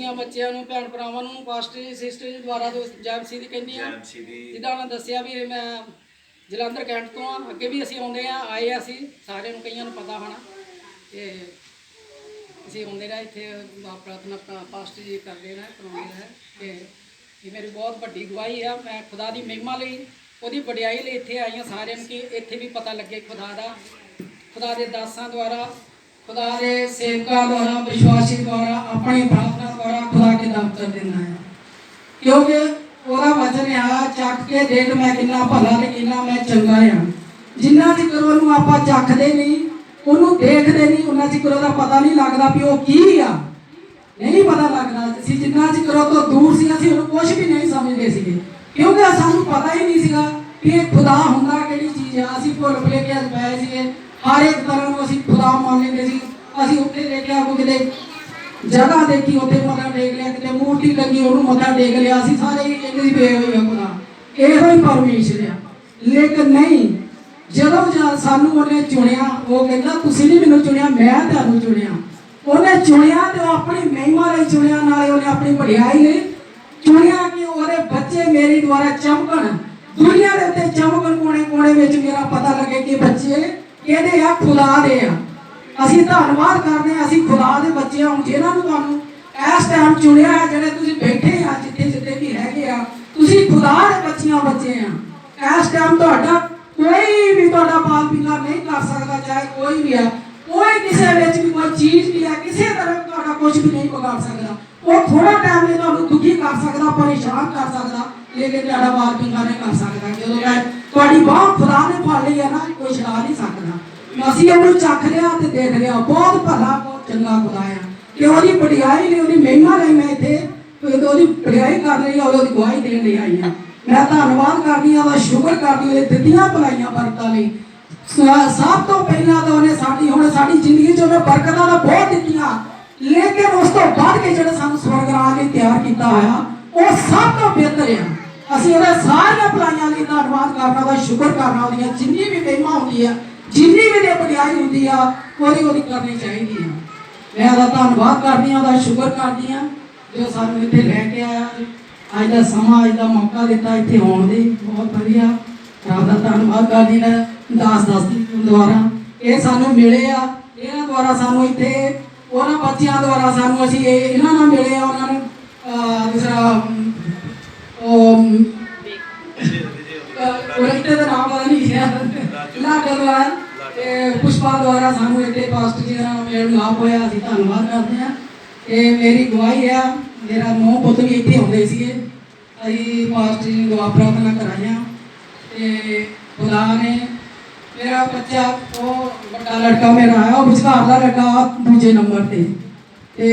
ਦੋਸਤੀਆਂ ਬੱਚਿਆਂ ਨੂੰ ਭੈਣ ਭਰਾਵਾਂ ਨੂੰ ਪਾਸਟਰ ਸਿਸਟਰ ਦੁਆਰਾ ਜੈਮਸੀ ਦੀ ਕਹਿੰਦੀ ਆ। ਜਿੱਦਾਂ ਉਹਨਾਂ ਦੱਸਿਆ ਵੀ ਮੈਂ ਜਲੰਧਰ ਕੈਂਟ ਤੋਂ ਆ, ਅੱਗੇ ਵੀ ਅਸੀਂ ਆਉਂਦੇ ਆ, ਆਏ ਅਸੀਂ ਸਾਰਿਆਂ ਨੂੰ, ਕਈਆਂ ਨੂੰ ਪਤਾ ਹੋਣਾ ਤੇ ਅਸੀਂ ਆਉਂਦੇ ਰਹੇ ਇੱਥੇ ਪ੍ਰਾਰਥਨਾ ਪਾਸਟਰ ਜੀ ਕਰਦੇ ਰਹੇ, ਕਰਾਉਂਦੇ ਰਹੇ ਤੇ ਇਹ ਮੇਰੀ ਬਹੁਤ ਵੱਡੀ ਗਵਾਹੀ ਆ। ਮੈਂ ਖੁਦਾ ਦੀ ਮਹਿਮਾ ਲਈ, ਉਹਦੀ ਵਡਿਆਈ ਲਈ ਇੱਥੇ ਆਈ ਹਾਂ ਸਾਰਿਆਂ ਨੂੰ, ਕਿ ਇੱਥੇ ਵੀ ਪਤਾ ਲੱਗੇ ਖੁਦਾ ਦਾ, ਖੁਦਾ ਦੇ ਦਾਸਾਂ ਦੁਆਰਾ, खुदा के सेवकों द्वारा, विश्वासी द्वारा, अपनी प्रार्थना द्वारा खुदा के दफ्तर देना है, क्योंकि वह वचन है चख के देख मैं कितना भला ते कितना मैं चंगा हाँ। जिन्ना चिकर उन्होंने आप चखते नहीं, उन्होंने देखते नहीं, उन्ना चिकर उसका पता नहीं लगता भी वो की आ, नहीं पता लगता। असी जिन्ना चिकर तो दूर से असी कुछ भी नहीं समझते थे, क्योंकि सानू पता ही नहीं सीगा कि खुदा हुंदा किहड़ी चीज़ है। असी भुल भुलेखे पए सीगे, हर एक तरह को असी खुदा मान लेंदे सी। असी उत्थे देखिया कोई किते जगह देखी उत्थे मत्था टेक लिया, किते मूर्ति लगी उन्होंने मत्था टेक लिया, असी सारे ही कहंदे सी बे होई खुदा इहो ही परमेश्वर है। लेकिन नहीं, जदों सानू उन्हें चुनिया, वो कहंदा तुसीं नहीं मैनूं चुनिया, मैं तुहानूं चुनिया। उन्हें चुनिया तो अपनी महिमा लई चुनिया, नाले उन्हें अपनी वडियाई लई चुनिया कि उहदे बच्चे मेरे द्वारा चमकण, दुनिया दे उत्ते चमकण, कोने कोने विच मेरा पता लगे कि बच्चे किहदे आ, खुदा दे आ। असीं धन्नवाद करदे आ, असीं खुदा दे बच्चे हां जिन्हां नूं तुहानूं इस टाइम चुनिया है, जिहड़े तुसीं बैठे आ जिथे जिथे भी हैगे आ, तुसीं खुदा दे बच्चियां बच्चे आ। इस टाइम तुहाडा कोई भी तुहाडा बाल पिंगा नहीं कर सकदा, चाहे कोई भी आ, कोई किसी विच भी कोई चीज़ भी है, किसी तरह तुहाडा कुछ भी नहीं बिगाड़ सकदा। वो थोड़ा टाइम में तुहानूं दुखी कर सकदा, परेशान कर सकदा, लेकिन तुहाडा बाल पिंगा नहीं कर सकदा। जदों तुहाडी बाह खुदा ने फड़ लई है ना, कोई छड़ा नहीं सकदा। असीं उहनूं चख लिया ते देख लिया, बहुत भला बहुत चंगा खुदा है कि उसदी वडियाई लई, उसदी महिमा लई मैं इत्थे उसदी वडियाई कर रही और उसदी गवाही देण लई आई हां। मैं धन्नवाद करदी हां, उसदा शुकर करदी उसदी दित्तियां भलाइयां बरकतां लई। सब तो पहला तो उन्हें साडी हुण साडी जिंदगी च उन्हें बरकतां तां बहुत दित्तियां, लेकिन उस तो बाद के जिहड़ा सानूं स्वर्ग राज लई तैयार कीता होया वो सब तो बेहतर है। असीं उहदे सारियां भलाइयां लई धन्नवाद करना, उसदा शुकर करना, उसदी जिन्नी भी महिमा हुंदी है, जिन्नी भी वडियाई हुंदी आ, ओहदी करनी चाहिदी है। मैं उसदा धन्नवाद करदी हां, उसदा शुकर करदी हां जो सानूं इत्थे लैके आया, अज दा समां, अज दा मौका दित्ता इत्थे आउण दी, बहुत वधिया। रब दा धन्नवाद करदी हां दास द्वारा ये सानू मिले आ, इन्हां द्वारा सानू इत्थे उन्हां बच्चियां द्वारा सानू असीं इन्हां नाल मिले आ। उन्हां नूं दूसरा इत्थे दा नाम पता नहीं है, लाडलवाल पुष्पा द्वारा सानू इत्थे पास्टर जी नाल मेल मिलाप होया, असीं धन्नवाद करदे हां। ये मेरी गवाही है, मेरा 9 पुत्त भी इत्थे आउंदे सीगे, असीं पास्टर जी दुआ प्रार्थना कराइयां ते खुदा ने मेरा बच्चा वो बड़ा लड़का मेरा है, वो विचकारला लड़का दूजे नंबर ते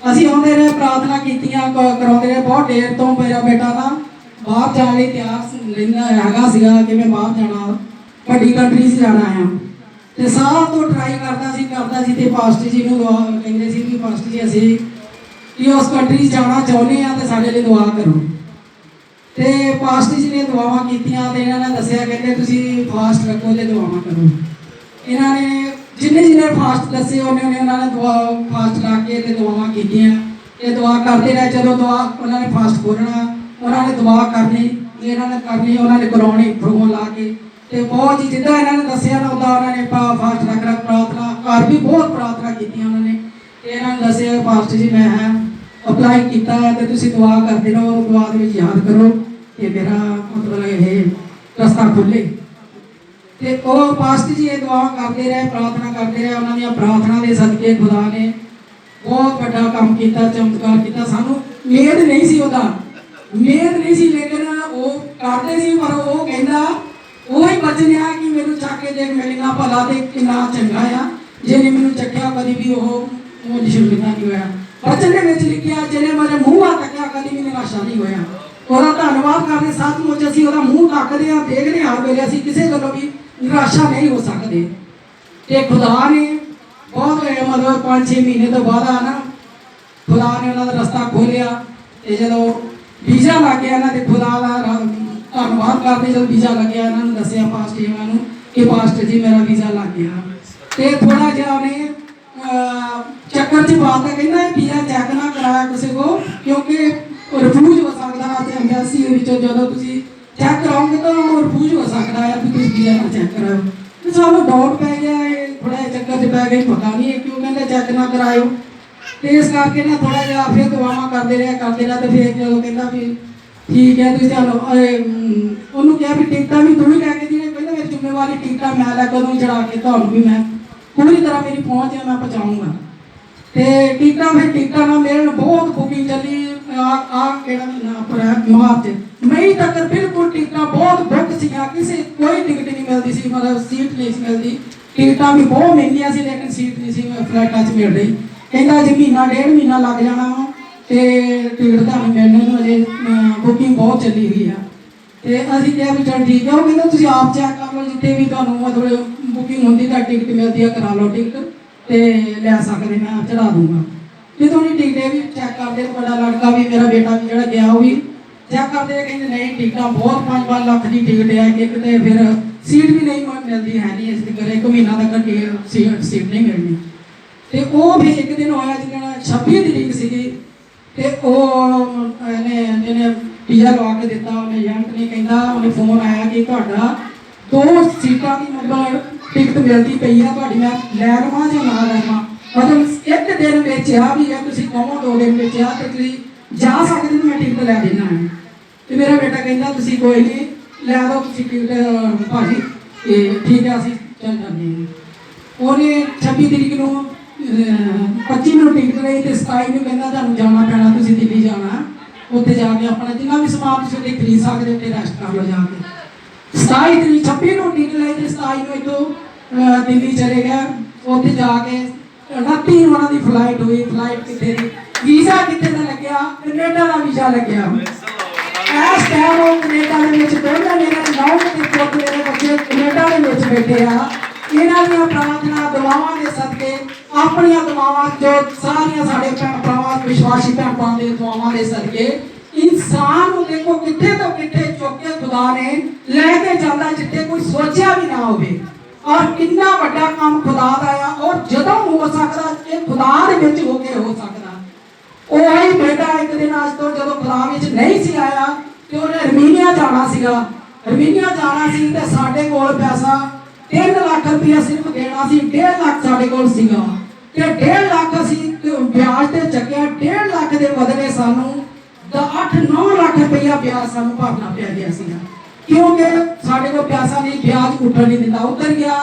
असीं आउंदे रहे, प्रार्थना कीतियां कराउंदे रहे। बहुत देर तो मेरा बेटा ना बाहर जाने लई तैयार रहिंदा हैगा सीगा कि मैं बाहर जाना, वड्डी कंट्री च जाना है ते साल तो ट्राई करदा सी ते पास्टर जी नूं कहंदे सी कि पास्टर जी असीं कि उस कंट्री जाना चाहुंदे आ ते साडे लई दुआ करो। ते पास्टर जी ने दुआवां कीतियां ते इन्हां ने दस्सिया, कहंदे तुसीं फास्ट रखो ते दुआवां करो। इन्हां ने जिन्ने फास्ट दस्से उन्होंने दुआ फास्ट ला के ते दुआवां कीतियां, ते दुआ करते रहे। जदों दुआ उन्होंने फास्ट खोलना, उन्होंने दुआ करनी, इन्होंने करनी, उन्होंने कराउणी फोन ला के ते बहुत ही जिद्दां इन्होंने दस्सिया ना उदा उन्होंने फास्ट रख प्रार्थना घर भी बहुत प्रार्थना कीतियां उन्होंने। ते इन्होंने दस्सिया पास्टर जी मैं अप्लाई किया है तो तुसीं दुआ करते रहो, दुआ दे विच याद करो कि मेरा मतलब ये रास्ता खुले। ते वो पास्टर जी ये दुआ करते रहे, प्रार्थना करते रहे, उन्होंने प्रार्थना के सदके खुदा ने बहुत बड़ा काम किया, चमत्कार किया। सानू उम्मीद नहीं सी, उम्मीद नहीं सी, लेकिन वो करते सी, पर वो कहंदा वही बचन आ कि मैनू चख के देख मैं कितना भला ते कितना चंगा आ, जिन्हें मैनू चखिया कभी भी वो निशुल्कता नहीं होया। बचन के विच लिखिया जिन्हें मेरे मूँह आ तकिया कभी भी निराशा नहीं होया। ਉਹਦਾ ਧੰਨਵਾਦ ਕਰਦੇ, सचमुच ਅਸੀਂ ਉਹਦਾ ਮੂੰਹ ਤੱਕਦੇ ਹਾਂ, ਦੇਖਦੇ ਹਾਂ, ਹਰ ਵੇਲੇ ਅਸੀਂ ਕਿਸੇ ਗੱਲੋਂ ਵੀ ਨਿਰਾਸ਼ਾ ਨਹੀਂ ਹੋ ਸਕਦੇ। ਤੇ ਖੁਦਾ ਨੇ ਬਹੁਤ मतलब 5-6 ਮਹੀਨੇ ਤੋਂ ਬਾਅਦ ਆ ਨਾ खुदा ने उन्होंने रस्ता खोलिया। तो जो वीज़ा लग गया ना, तो खुदा का धन्नवाद करते जो वीज़ा लग गया, इन्होंने दसिया पास्टर जी कि पास्टर जी मेरा वीज़ा लग गया। तो थोड़ा जहा उन्हें ਚੱਕਰ 'ਚ ਪਾਤਾ, ਕਹਿੰਦਾ ਵੀਜ਼ਾ ਚੈੱਕ ਨਾ ਕਰਾਇਆ ਕਿਸੇ ਕੋ ਕਿਉਂਕਿ ਰਿਫਿਊਜ਼ ਹੋ ਸਕਦਾ ਤੇ ਐਮਬੈਸੀ ਵਿੱਚੋਂ ਜਦੋਂ ਤੁਸੀਂ ਚੈੱਕ ਕਰਾਓਗੇ ਤਾਂ ਉਹ ਰਿਫਿਊਜ਼ ਹੋ ਸਕਦਾ ਹੈ ਵੀ ਤੁਸੀਂ ਵੀਜ਼ਾ ਨਾ ਚੈੱਕ ਕਰਾਓ। ਤੇ ਸਾਨੂੰ ਡਾਊਟ ਪੈ ਗਿਆ, ਇਹ ਥੋੜਾ ਜਿਹਾ ਚੱਕਰ 'ਚ ਪੈ ਗਈ, ਪਤਾ ਨਹੀਂ ਇਹ ਕਿਉਂ ਕਹਿੰਦੇ ਚੈੱਕ ਨਾ ਕਰਾਇਓ। ਤੇ ਇਸ ਕਰਕੇ ਨਾ ਥੋੜਾ ਜਿਹਾ ਫਿਰ ਦੁਆਵਾਂ ਕਰਦੇ ਰਿਹਾ ਤੇ ਫਿਰ ਜਦੋਂ ਕਹਿੰਦਾ ਵੀ ਠੀਕ ਹੈ ਤੁਸੀਂ ਚਲੋ ਉਹਨੂੰ ਕਿਹਾ ਵੀ ਟਿਕਟਾਂ ਵੀ ਤੂੰ ਹੀ ਲੈ ਕੇ ਦੇਣੀ, ਕਹਿੰਦਾ ਮੇਰੀ ਜ਼ਿੰਮੇਵਾਰੀ ਟਿਕਟਾਂ ਮੈਂ ਲੈ ਕੇ ਉਹਨੂੰ ਚੜਾ ਕੇ ਤੁਹਾਨੂੰ ਵੀ ਮੈਂ ਪੂਰੀ ਤਰ੍ਹਾਂ ਮੇਰੀ ਪਹੁੰਚ ਹੈ ਮੈਂ ਪਹੁੰਚਾਊਂਗਾ। ਤੇ ਟਿਕਟਾਂ ਨਾਲ ਮਿਲਣ ਬਹੁਤ ਬੁਕਿੰਗ ਚੱਲੀ ਕਿਹੜਾ ਮਹੀਨਾ ਅਪ੍ਰੈਲ ਮਾਰਚ ਮਈ ਤੱਕ ਬਿਲਕੁਲ ਟਿਕਟਾਂ ਬਹੁਤ ਬੁੱਕ ਸੀਗੀਆਂ, ਕਿਸੇ ਕੋਈ ਟਿਕਟ ਨਹੀਂ ਮਿਲਦੀ ਸੀ, ਮਤਲਬ ਸੀਟ ਨਹੀਂ ਸੀ ਮਿਲਦੀ। ਟਿਕਟਾਂ ਵੀ ਬਹੁਤ ਮਹਿੰਗੀਆਂ ਸੀ ਲੇਕਿਨ ਸੀਟ ਨਹੀਂ ਸੀ ਫਲਾਈਟਾਂ 'ਚ ਮਿਲ ਰਹੀ। ਕਹਿੰਦਾ ਜੀ ਮਹੀਨਾ ਡੇਢ ਮਹੀਨਾ ਲੱਗ ਜਾਣਾ ਵਾ ਤੇ ਟਿਕਟ ਤੁਹਾਨੂੰ ਮਿਲਣ ਨੂੰ ਅਜੇ ਬੁਕਿੰਗ ਬਹੁਤ ਚੱਲੀ ਹੋਈ ਆ। ਤੇ ਅਸੀਂ ਕਿਹਾ ਵੀ ਚਲ ਠੀਕ ਹੈ। ਉਹ ਕਹਿੰਦਾ ਤੁਸੀਂ ਆਪ ਚੈੱਕ ਕਰ ਲਓ, ਜਿੱਥੇ ਵੀ ਤੁਹਾਨੂੰ ਮਤਲਬ ਬੁਕਿੰਗ ਹੁੰਦੀ ਤਾਂ ਟਿਕਟ ਮਿਲਦੀ ਆ ਕਰਾ ਲਓ ਟਿਕਟ ਤੇ ਲੈ ਸਕਦੇ, ਮੈਂ ਚੜਾ ਦੂੰਗਾ। ਜਦੋਂ ਉਹਨੇ ਟਿਕਟੇ ਵੀ ਚੈੱਕ ਕਰਦੇ, ਬੜਾ ਲੜਕਾ ਵੀ ਮੇਰਾ ਬੇਟਾ ਵੀ ਜਿਹੜਾ ਗਿਆ ਉਹ ਵੀ ਚੈੱਕ ਕਰਦੇ, ਕਹਿੰਦੇ ਨਹੀਂ ਟਿਕਟਾਂ ਬਹੁਤ 5-5 ਲੱਖ ਦੀ ਟਿਕਟ ਹੈ ਇੱਕ ਤੇ ਫਿਰ ਸੀਟ ਵੀ ਨਹੀਂ ਮਿਲਦੀ ਹੈ ਨਹੀਂ, ਇਸ ਕਰਕੇ 1 ਮਹੀਨਾ ਤੱਕ ਸੀਟ ਨਹੀਂ ਮਿਲਣੀ। ਤੇ ਉਹ ਵੀ ਇੱਕ ਦਿਨ ਹੋਇਆ ਜਿਹਨਾਂ 26 ਤਰੀਕ ਸੀਗੀ ਤੇ ਉਹ ਜਿਹਨੇ ਵੀਜ਼ਾ ਲਵਾ ਕੇ ਦਿੱਤਾ ਉਹਨੇ ਏਜੰਟ ਨੇ, ਕਹਿੰਦਾ ਉਹਨੇ ਫੋਨ ਆਇਆ ਕਿ ਤੁਹਾਡਾ 2 ਸੀਟਾਂ ਦੀ ਮਤਲਬ ਟਿਕਟ ਮਿਲਦੀ ਪਈ ਆ ਤੁਹਾਡੀ, ਮੈਂ ਲੈ ਲਵਾਂ ਜਾਂ ਨਾ ਲਵਾਂ। ਮਤਲਬ ਇੱਕ ਦਿਨ ਵਿੱਚ ਆ ਵੀ ਹੈ, ਤੁਸੀਂ ਕਹੋ 2 ਦਿਨ ਵਿੱਚ ਆ ਤੇ ਤੁਸੀਂ ਜਾ ਸਕਦੇ ਤਾਂ ਮੈਂ ਟਿਕਟ ਲੈ ਦੇਣਾ ਹੈ। ਤੇ ਮੇਰਾ ਬੇਟਾ ਕਹਿੰਦਾ ਤੁਸੀਂ ਕੋਈ ਨਹੀਂ ਲੈ ਦਿਓ ਤੁਸੀਂ ਟਿਕਟ ਭਾਜੀ, ਤੇ ਠੀਕ ਹੈ ਅਸੀਂ ਚੱਲ ਜਾਂਦੇ ਹਾਂ। ਉਹਨੇ 26 ਤਰੀਕ ਨੂੰ 25 ਨੂੰ ਟਿਕਟ ਲਈ ਤੇ 27 ਨੂੰ ਕਹਿੰਦਾ ਤੁਹਾਨੂੰ ਜਾਣਾ ਪੈਣਾ, ਤੁਸੀਂ ਦਿੱਲੀ ਜਾਣਾ, ਉੱਥੇ ਜਾ ਕੇ ਆਪਣਾ ਜਿੰਨਾ ਵੀ ਸਮਾਨ ਤੁਸੀਂ ਉੱਥੇ ਖਰੀਦ ਸਕਦੇ ਉੱਥੇ ਰੈਸਟ ਕਰ ਲਓ ਜਾ ਕੇ। 27 ਤਰੀਕ 26 ਨੂੰ ਟਿਕਟ ਲਈ ਤੇ 27 ਨੂੰ ਇੱਥੋਂ ਦਿੱਲੀ ਚਲੇ ਗਿਆ। ਉੱਥੇ ਜਾ ਕੇ 29 ਨੂੰ ਉਹਨਾਂ ਦੀ ਫਲਾਈਟ ਹੋਈ। ਫਲਾਈਟ ਕਿੱਥੇ ਦੀ, ਵੀਜ਼ਾ ਕਿੱਥੇ ਦਾ ਲੱਗਿਆ, ਕੈਨੇਡਾ ਦਾ ਵੀਜ਼ਾ ਲੱਗਿਆ। ਇਸ ਟਾਈਮ ਉਹ ਕੈਨੇਡਾ ਦੇ ਵਿੱਚ ਦੋਨਾਂ ਮੇਰੇ ਨੌਂ ਤੇ ਪੁੱਤ ਮੇਰੇ ਬੱਚੇ ਕੈਨੇਡਾ ਦੇ ਵਿੱਚ ਬੈਠੇ ਆ। ਇਹਨਾਂ ਦੀਆਂ ਪ੍ਰਾਰਥਨਾ ਦੁਆਵਾਂ ਦੇ ਸਦਕੇ, ਆਪਣੀਆਂ ਦੁਆਵਾਂ ਜੋ ਸਾਰੀਆਂ ਸਾਡੇ ਭੈਣ ਭਰਾਵਾਂ ਵਿਸ਼ਵਾਸੀ ਭੈਣ ਭਰਾਵਾਂ ਦੇ ਦੁਆਵਾਂ ਦੇ ਸਦਕੇ ਇਨਸਾਨ ਨੂੰ ਦੇਖੋ ਕਿੱਥੇ ਤੋਂ ਕਿੱਥੇ ਚੁੱਕ ਕੇ ਖੁਦਾ ਨੇ ਲੈ ਕੇ ਜਾਂਦਾ ਜਿੱਥੇ ਕੋਈ ਸੋਚਿਆ ਵੀ ਨਾ ਹੋਵੇ। ਔਰ ਕਿੰਨਾ ਵੱਡਾ ਕੰਮ ਖੁਦਾ ਦਾ ਆ, ਔਰ ਜਦੋਂ ਹੋ ਸਕਦਾ ਇਹ ਖੁਦਾ ਦੇ ਵਿੱਚ ਹੋ ਕੇ ਹੋ ਸਕਦਾ। ਉਹੀ ਬੇਟਾ ਇੱਕ ਦਿਨ ਅੱਜ ਤੋਂ ਜਦੋਂ ਖੁਦਾ ਵਿੱਚ ਨਹੀਂ ਸੀ ਆਇਆ ਤੇ ਉਹਨੇ ਅਰਮੀਨੀਆ ਜਾਣਾ ਸੀਗਾ। ਅਰਮੀਨੀਆ ਜਾਣਾ ਸੀ ਤੇ ਸਾਡੇ ਕੋਲ ਪੈਸਾ 3 ਲੱਖ ਰੁਪਇਆ ਸਿਰਫ ਦੇਣਾ ਸੀ, 1.5 ਲੱਖ ਸਾਡੇ ਕੋਲ ਸੀਗਾ ਤੇ 1.5 ਲੱਖ ਅਸੀਂ ਵਿਆਜ ਤੇ ਚੱਕਿਆ। 1.5 ਲੱਖ ਦੇ ਬਦਲੇ ਸਾਨੂੰ 8-9 ਲੱਖ ਰੁਪਇਆ ਵਿਆਜ ਸਾਨੂੰ ਭਰਨਾ ਪਿਆ ਗਿਆ ਸੀਗਾ, ਕਿਉਂਕਿ ਸਾਡੇ ਕੋਲ ਪੈਸਾ ਨਹੀਂ, ਵਿਆਜ ਉੱਠਣ ਨਹੀਂ ਦਿੰਦਾ। ਉੱਤਰ ਗਿਆ,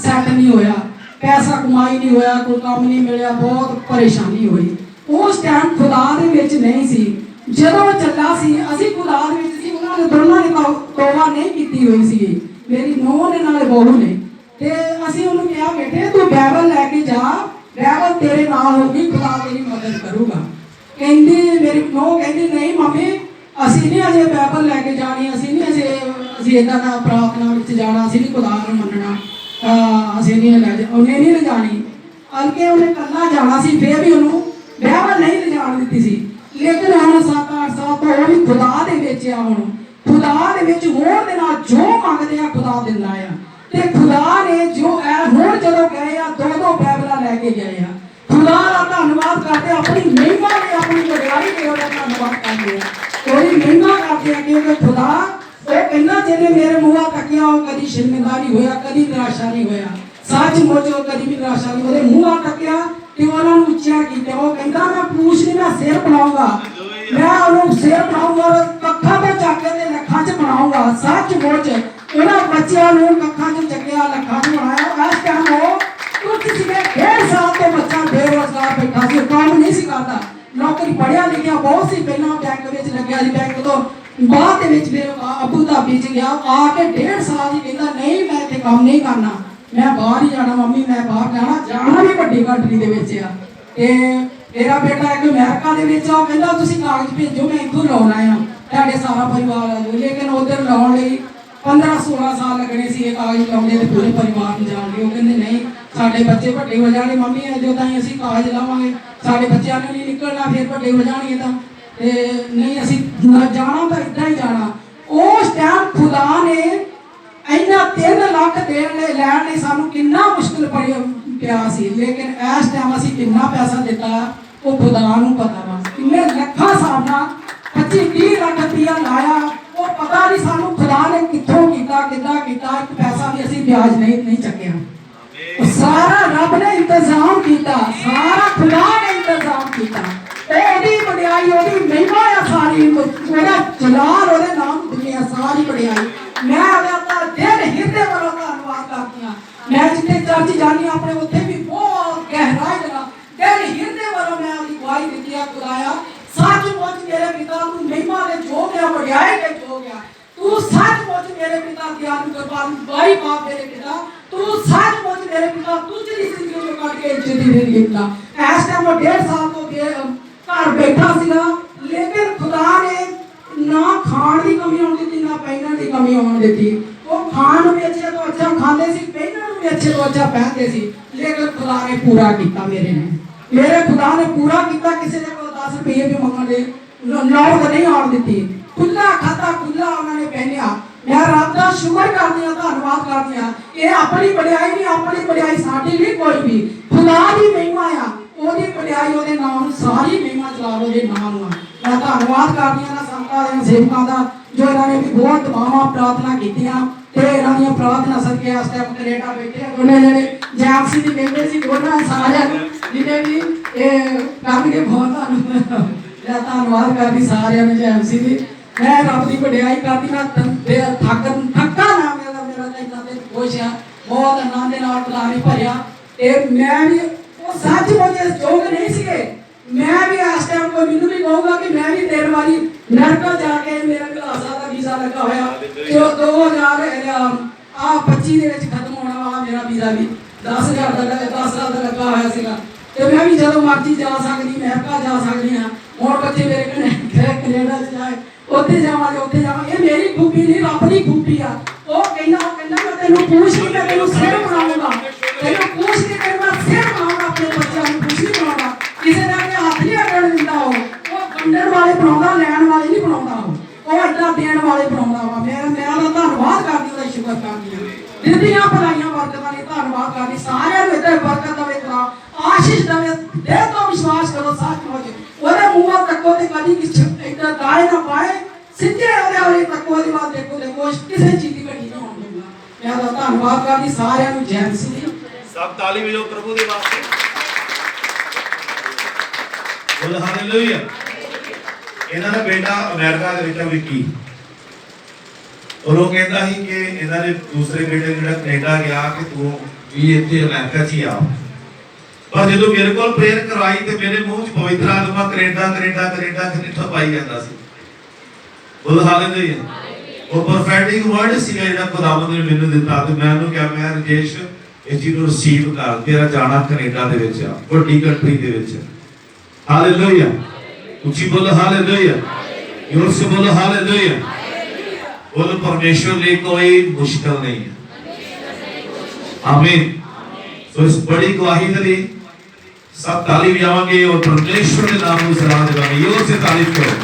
ਸੈੱਟ ਨਹੀਂ ਹੋਇਆ, ਪੈਸਾ ਕਮਾਈ ਨਹੀਂ ਹੋਇਆ, ਕੋਈ ਕੰਮ ਨਹੀਂ ਮਿਲਿਆ, ਬਹੁਤ ਪਰੇਸ਼ਾਨੀ ਹੋਈ। ਉਸ ਟਾਈਮ ਖੁਦਾ ਦੇ ਵਿੱਚ ਨਹੀਂ ਸੀ। ਜਦੋਂ ਚੱਲਾ ਸੀ ਅਸੀਂ ਖੁਦਾ ਦੇ ਵਿੱਚ ਸੀ। ਉਹਨਾਂ ਨੇ ਦੋਨਾਂ ਨੇ ਤੋਬਾ ਨਹੀਂ ਕੀਤੀ ਹੋਈ ਸੀ, ਮੇਰੀ ਨੂੰਹ ਨੇ ਨਾਲੇ ਬਹੂ ਨੇ। ਤੇ ਅਸੀਂ ਉਹਨੂੰ ਕਿਹਾ ਬੇਟੇ ਤੂੰ ਬਾਈਬਲ ਲੈ ਕੇ ਜਾ, ਬਾਈਬਲ ਤੇਰੇ ਨਾਲ ਹੋਊਗੀ, ਖੁਦਾ ਤੇਰੀ ਮਦਦ ਕਰੂਗਾ। ਕਹਿੰਦੀ ਮੇਰੀ ਨੂੰਹ ਕਹਿੰਦੀ ਨਹੀਂ ਮੰਮੀ ਅਸੀਂ ਨਹੀਂ ਅਜੇ ਬਾਈਬਲ ਲੈ ਕੇ ਜਾਣੀ, ਅਸੀਂ ਨਹੀਂ ਅਜੇ ਅਸੀਂ ਇੱਦਾਂ ਦਾ ਪ੍ਰਾਰਥਨਾ ਵਿੱਚ ਜਾਣਾ, ਅਸੀਂ ਨਹੀਂ ਖੁਦਾ ਨੂੰ ਮੰਨਣਾ, ਅਸੀਂ ਨਹੀਂ ਉਹਨੇ ਨਹੀਂ ਲਿਜਾਣੀ। ਅਲਕੇ ਉਹਨੇ ਇਕੱਲਾ ਜਾਣਾ ਸੀ, ਫਿਰ ਵੀ ਉਹਨੂੰ ਬਾਈਬਲ ਨਹੀਂ ਲਿਜਾਣ ਦਿੱਤੀ ਸੀ। ਲੇਕਿਨ ਹੁਣ 7-8 ਸਾਲ ਤੋਂ ਉਹ ਵੀ ਖੁਦਾ ਦੇ ਵਿੱਚ ਆ। ਹੁਣ ਖੁਦਾ ਦੇ ਵਿੱਚ ਹੋਣ ਦੇ ਨਾਲ ਜੋ ਮੰਗਦੇ ਆ ਖੁਦਾ ਦਿੰਦਾ ਆ। ਤੇ ਖੁਦਾ ਨੇ ਜੋ ਹੁਣ ਜਦੋਂ ਗਏ ਆ 2-2 ਬਾਈਬਲਾਂ ਲੈ ਕੇ ਗਏ ਆ। ਖੁਦਾ ਦਾ ਧੰਨਵਾਦ ਕਰਦੇ, ਆਪਣੀ ਮਹਿਮਾ ਨੇ ਆਪਣੀ ਵਡਿਆਈ ਦੇ ਉਹਦਾ ਧੰਨਵਾਦ ਕਰਦੇ ਆ, ਉਹਦੀ ਮਹਿਮਾ ਕਰਦੇ ਆ ਕਿਉਂਕਿ ਖੁਦਾ ਉਹ ਕਹਿੰਦਾ ਜਿਹਨੇ ਮੇਰੇ ਮੂੰਹਾਂ ਤੱਕਿਆ ਉਹ ਕਦੀ ਸ਼ਰਮਿੰਦਾ ਨਹੀਂ ਹੋਇਆ, ਕਦੀ ਨਿਰਾਸ਼ਾ ਨਹੀਂ ਹੋਇਆ। ਸੱਚਮੁੱਚ ਉਹ ਕਦੀ ਵੀ ਨਿਰਾਸ਼ਾ ਨਹੀਂ, ਉਹਦੇ ਮੂੰਹਾਂ ਤੱਕਿਆ ਤੇ ਉਹਨਾਂ ਨੂੰ ਉੱਚਾ ਕੀਤਾ। ਉਹ ਕਹਿੰਦਾ ਮੈਂ ਪੂਛ ਨਹੀਂ ਮੈਂ ਸਿਰ ਬਣਾਉਂਗਾ, ਮੈਂ ਉਹਨੂੰ ਸਿਰ ਬਣਾਉਂਗਾ, ਕੱਖਾਂ ਤੋਂ ਚੱਕ ਕੇ ਤੇ ਲੱਖਾਂ 'ਚ ਬਣਾਉਂਗਾ। ਸੱਚਮੁੱਚ ਉਹਨਾਂ ਬੱਚਿਆਂ ਨੂੰ ਕੱਖਾਂ 'ਚ ਚੱਕਿਆ, ਲੱਖਾਂ 'ਚ ਬਣਾਇਆ। ਇਸ ਟਾਈਮ ਉਹ ਕੁਝ ਸੀਗੇ 1.5 ਸਾਲ ਤੋਂ ਬੱਚਾ ਬੇਰੁਜ਼ਗਾਰ ਬੈਠਾ ਸੀ, ਕੰਮ ਨਹੀਂ ਸੀ ਕਰਦਾ। ਨੌਕਰੀ ਪੜ੍ਹਿਆ ਲਿਖਿਆ ਬਹੁਤ ਸੀ, ਪਹਿਲਾਂ ਬੈਂਕ ਵਿੱਚ ਲੱਗਿਆ ਸੀ, ਬੈਂਕ ਤੋਂ ਬਾਅਦ ਦੇ ਵਿੱਚ ਫਿਰ ਅਬੂ ਧਾਬੀ 'ਚ ਗਿਆ। ਆ ਕੇ 1.5 ਸਾਲ ਦੀ ਕਹਿੰਦਾ ਨਹੀਂ ਮੈਂ ਇੱਥੇ ਕੰਮ ਨਹੀਂ ਕਰਨਾ, ਮੈਂ ਬਾਹਰ ਹੀ ਜਾਣਾ ਮੰਮੀ, ਮੈਂ ਬਾਹਰ ਜਾਣਾ ਵੀ ਵੱਡੀ ਕੰਟਰੀ ਦੇ ਵਿੱਚ ਆ। ਤੇ ਮੇਰਾ ਬੇਟਾ ਇੱਕ ਅਮਰੀਕਾ ਦੇ ਵਿੱਚ ਆ, ਉਹ ਕਹਿੰਦਾ ਤੁਸੀਂ ਕਾਗਜ਼ ਭੇਜੋ ਮੈਂ ਇੱਥੋਂ ਲਾਉਣਾ ਆ, ਤੁਹਾਡੇ ਸਾਰਾ ਪਰਿਵਾਰ ਆ ਜਾਓ। ਲੇਕਿਨ ਉਧਰ ਲਾਉਣ ਲਈ 15-16 ਸਾਲ ਲੱਗਣੇ ਸੀ ਇਹ ਕਾਗਜ਼ ਲਾਉਂਦੇ ਤੇ ਪੂਰੇ ਪਰਿਵਾਰ ਨੂੰ ਜਾਣਗੇ। ਉਹ ਕਹਿੰਦੇ ਨਹੀਂ ਸਾਡੇ ਬੱਚੇ ਵੱਡੇ ਹੋ ਜਾਣੇ ਮੰਮੀ, ਜਦੋਂ ਤਾਈਂ ਅਸੀਂ ਕਾਗਜ਼ ਲਾਵਾਂਗੇ ਸਾਡੇ ਬੱਚਿਆਂ ਨੇ ਨਹੀਂ ਨਿਕਲਣਾ, ਫਿਰ ਵੱਡੇ ਹੋ ਜਾਣਗੇ ਤਾਂ ਤੇ ਨਹੀਂ ਅਸੀਂ ਜਾਣਾ ਤਾਂ ਇੱਦਾਂ ਹੀ ਜਾਣਾ। ਉਸ ਟਾਈਮ ਖੁਦਾ ਨੇ ਇੰਨਾ 3 ਲੱਖ ਦੇਣ ਲਈ ਲੈਣ ਲਈ ਸਾਨੂੰ ਕਿੰਨਾ ਮੁਸ਼ਕਿਲ ਪਿਆ ਸੀ, ਲੇਕਿਨ ਇਸ ਟਾਈਮ ਅਸੀਂ ਕਿੰਨਾ ਪੈਸਾ ਦਿੱਤਾ ਉਹ ਖੁਦਾ ਨੂੰ ਪਤਾ ਵਾ। ਕਿੰਨੇ ਲੱਖਾਂ ਸਾਡਾ 25-30 ਲੱਖ ਰੁਪਇਆ ਲਾਇਆ, ਉਹ ਪਤਾ ਨਹੀਂ ਸਾਨੂੰ ਖੁਦਾ ਨੇ ਕਿੱਥੋਂ ਕੀਤਾ, ਕਿੱਦਾਂ ਕੀਤਾ। ਇੱਕ ਪੈਸਾ ਵੀ ਅਸੀਂ ਵਿਆਜ ਨਹੀਂ ਚੱਕਿਆ। सारा रब ने इंतजाम किया, सारा खुदा ने इंतजाम किया। एडी बड़ाई ओदी महिमा है सारी, ओदा जलाल ओदे नाम दुनिया सारी बड़ाई। मैं ओदा दिल हिरदे वाला धन्यवाद करती हां। मैं जिथे चर्च जानी अपने उत्थे भी बहुत गहराई नाल दिल हिरदे वाला मैं ओदी गवाही दी है। खुदाया सचमुच मेरे पिता तू महिमा दे जो गया, बड़ाई दे जो गया, तू सचमुच मेरे पिता ज्ञान कृपाल भाई बाप मेरे पिता, तू सचमुच मेरे पिता तुझी जिंदगी में काट के इज्जत दे दिया। इस टाइम वो 1.5 साल तो घर बैठा सीगा, लेकिन खुदा ने ना खाण की कमी आउण दी ना पहनण की कमी आउण दी। वो खाण भी अच्छे तो अच्छा खांदे सी, पहनण भी अच्छे तो अच्छा पहनते सी, लेकिन खुदा ने पूरा किया। मेरे खुदा ने पूरा किया। किसी ने को 10 रुपये भी मंगण दे नौबत नहीं आउण दी। खुला खाता खुला उन्होंने पहनिया। मैं रब का शुक्र करदी हां, धन्यवाद करदी हां। ये अपनी बड़ाई नहीं, अपनी बड़ाई साडी नहीं कोई भी, खुदा दी महिमा आ। ओदी बड़ाई ओदे नाम सारी महिमा चलाओ ओदे नाम आ। मैं धन्यवाद करदी हां संतां दे सेवकां दा जो इन्होंने भी बहुत दुआवां प्रार्थना कीतियां ते इन्हां दी प्रार्थना सदके इस टाइम कनेडा बैठे दोने जने जैमसी दी मेंबर सी दोना सारे जिन्हें भी ये करके बहुत धन्यवाद करदी सारे ने जैमसी दी। मैं रब की बड़ाई करती, मैं थका ना मेरा इतना खुश है, बहुत आनंद नाल खुदा ने भरिया। मैं भी सचमुच योग नहीं सीगे। मैं भी इस टाइम कोई मैनू भी कहूँगा कि मैं भी 3 बारी अमेरिका जाके मेरा क्लासा का वीज़ा लगा होया जो 2025 ਦੇ ਵਿੱਚ खत्म होने वाला मेरा वीज़ा भी 10,000 ਦਾ 10 साल ਦਾ लगा होया सीगा। ਤੇ मैं भी ਜਦੋਂ मर्जी जा सकती, अमेरिका जा सकती हाँ। ਹੁਣ ਬੱਚੇ ਮੇਰੇ ਕੈਨੇਡਾ ਚ ਜਾਏ ਉੱਥੇ ਜਾਵਾਂਗੇ, ਉੱਥੇ ਜਾਵਾਂਗੇ। ਇਹ ਮੇਰੀ ਖੂਬੀ ਨਹੀਂ, ਰੱਬ ਦੀ ਖੂਬੀ ਆ। ਉਹ ਕਹਿੰਦਾ ਮੈਂ ਤੈਨੂੰ ਪੁੱਛ ਨਹੀਂ, ਮੈਂ ਤੈਨੂੰ ਸਿਰ ਬਣਾਉਂਗਾ, ਤੈਨੂੰ ਪੁੱਛ ਨਹੀਂ, ਤੈਨੂੰ ਮੈਂ ਸਿਰ ਬਣਾਉਂਗਾ। ਆਪਣੇ ਬੱਚਿਆਂ ਨੂੰ ਪੁੱਛ ਨਹੀਂ ਬਣਾਉਂਦਾ, ਕਿਸੇ ਦਾ ਵੀ ਹੱਥ ਨਹੀਂ ਅੜਨ ਦਿੰਦਾ। ਉਹ ਵੰਡਣ ਵਾਲੇ ਬਣਾਉਂਦਾ, ਲੈਣ ਵਾਲੇ ਨਹੀਂ ਬਣਾਉਂਦਾ। ਉਹ ਏਦਾਂ ਦੇਣ ਵਾਲੇ ਬਣਾਉਂਦਾ ਵਾ। ਮੈਂ ਉਹਦਾ ਧੰਨਵਾਦ ਕਰਦੀ, ਉਹਦਾ ਸ਼ੁਕਰ ਕਰਦੀ ਹਾਂ। ਦਿੱਤੀਆਂ ਭਲਾਈਆਂ ਬਰਕਤਾਂ ਲਈ ਧੰਨਵਾਦ ਕਰਦੀ। ਸਾਰਿਆਂ ਨੂੰ ਇੱਦਾਂ ਬਰਕਤ ਦੇਵੇ, ਖੁਦਾ ਆਸ਼ੀਸ਼ ਦੇਵੇ। ਦਿਲ ਤੋਂ ਵਿਸ਼ਵਾਸ ਕਰੋ ਸੱਚਮੁੱਚ ਉਹਦੇ ਮੂੰਹੋਂ ਤੱਕੋ ਤੇ ਕਦੀ ਕਿਛ ਇੱਦਾਂ ਦਾਏ ਨਾ ਪਾਏ, ਸਿੱਧੇ ਉਹਦੇ ਵਾਲੇ ਤੱਕੋ ਦੀ ਬਾਤ ਦੇਖੋ ਕਿਸੇ ਚੀਜ਼ ਦੀ ਘਟੀ ਨਾ ਹੋਣ ਦੂੰਗਾ। ਮੈਂ ਉਹਦਾ ਧੰਨਵਾਦ ਕਰਦੀ ਸਾਰਿਆਂ ਨੂੰ। ਜੈ ਮਸੀਹ। ਸਭ ਤਾਲੀ ਵਜੋ ਪ੍ਰਭੂ ਦੇ ਵਾਸਤੇ। ਬੋਲ ਹਾਲੇਲੂਇਆ। ਇਹਨਾਂ ਦਾ ਬੇਟਾ ਅਮਰੀਕਾ ਦੇ ਵਿੱਚ ਵਿੱਕੀ, ਉਹ ਕਹਿੰਦਾ ਸੀ ਕਿ ਇਹਨਾਂ ਦੇ ਦੂਸਰੇ ਬੇਟੇ ਜਿਹੜਾ ਕੈਨੇਡਾ ਗਿਆ ਕਿ ਤੂੰ ਵੀ ਇੱਥੇ ਅਮਰੀਕਾ 'ਚ ਹੀ ਆ। ਪਰ ਜਦੋਂ ਮੇਰੇ ਕੋਲ ਪ੍ਰੇਅਰ ਕਰਵਾਈ ਤੇ ਮੇਰੇ ਮੂੰਹ 'ਚ ਪਵਿੱਤਰ ਆਤਮਾ ਕੈਨੇਡਾ ਕੈਨੇਡਾ ਕੈਨੇਡਾ ਕੈਨੇਡਾ ਪਾਈ ਜਾਂਦਾ ਸੀ। ਬੋਲ ਹਾਲੇਲੂਇਆ। ਉਹ ਪ੍ਰੋਫੈਟਿਕ ਵਰਡ ਸੀਗਾ ਜਿਹੜਾ ਖੁਦਾਵੰਦ ਨੇ ਮੈਨੂੰ ਦਿੱਤਾ ਤੇ ਮੈਂ ਉਹਨੂੰ ਕਿਹਾ ਮੈਂ ਰਜੇਸ਼ ਇਸ ਚੀਜ਼ ਨੂੰ ਰਿਸੀਵ ਕਰ, ਤੇਰਾ ਜਾਣਾ ਕੈਨੇਡਾ ਦੇ ਵਿੱਚ ਆ, ਵੱਡੀ ਕੰਟਰੀ ਦੇ ਵਿੱਚ। ਹਾਲੇਲੂਇਆ। ਉੱਚੀ ਬੋਲ ਹਾਲੇਲੂਇਆ। ਜ਼ੋਰ ਸੇ ਬੋਲ ਹਾਲੇਲੂਇਆ। बोलो परमेश्वर लिए कोई मुश्किल नहीं है। आमीन। तो इस बड़ी गवाही के लिए सब ताली बजाएंगे और परमेश्वर के नाम को सलाम देंगे। जोर से तारीफ करो।